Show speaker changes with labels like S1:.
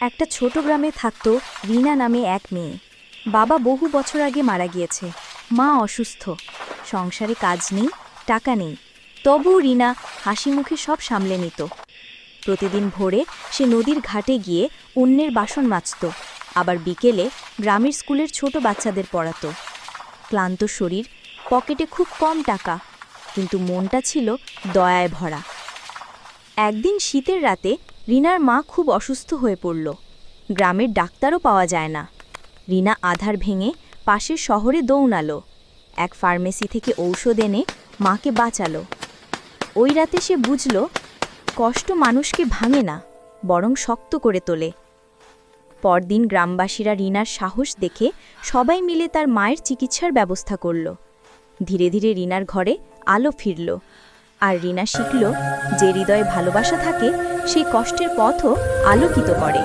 S1: একটা ছোট গ্রামে থাকত রিনা নামে এক মেয়ে। বাবা বহু বছর আগে মারা গিয়েছে, মা অসুস্থ, সংসারে কাজ নেই, টাকা নেই। তবুও রিনা হাসি মুখে সব সামলে নিত। প্রতিদিন ভোরে সে নদীর ঘাটে গিয়ে অন্যের বাসন মাজত, আবার বিকেলে গ্রামের স্কুলের ছোট বাচ্চাদের পড়াতো। ক্লান্ত শরীর, পকেটে খুব কম টাকা, কিন্তু মনটা ছিল দয়ায় ভরা। একদিন শীতের রাতে রিনার মা খুব অসুস্থ হয়ে পড়ল। গ্রামের ডাক্তারও পাওয়া যায় না। রিনা আধার ভেঙে পাশের শহরে দৌড়ালো। এক ফার্মেসি থেকে ঔষধ এনে মাকে বাঁচালো। ওই রাতে সে বুঝল, কষ্ট মানুষকে ভাঙে না, বরং শক্ত করে তোলে। পরদিন গ্রামবাসীরা রিনার সাহস দেখে সবাই মিলে তার মায়ের চিকিৎসার ব্যবস্থা করল। ধীরে ধীরে রিনার ঘরে আলো ফিরল, আর রিনা শিখল, যে হৃদয়ে ভালোবাসা থাকে সেই কষ্টের পথও আলোকিত করে।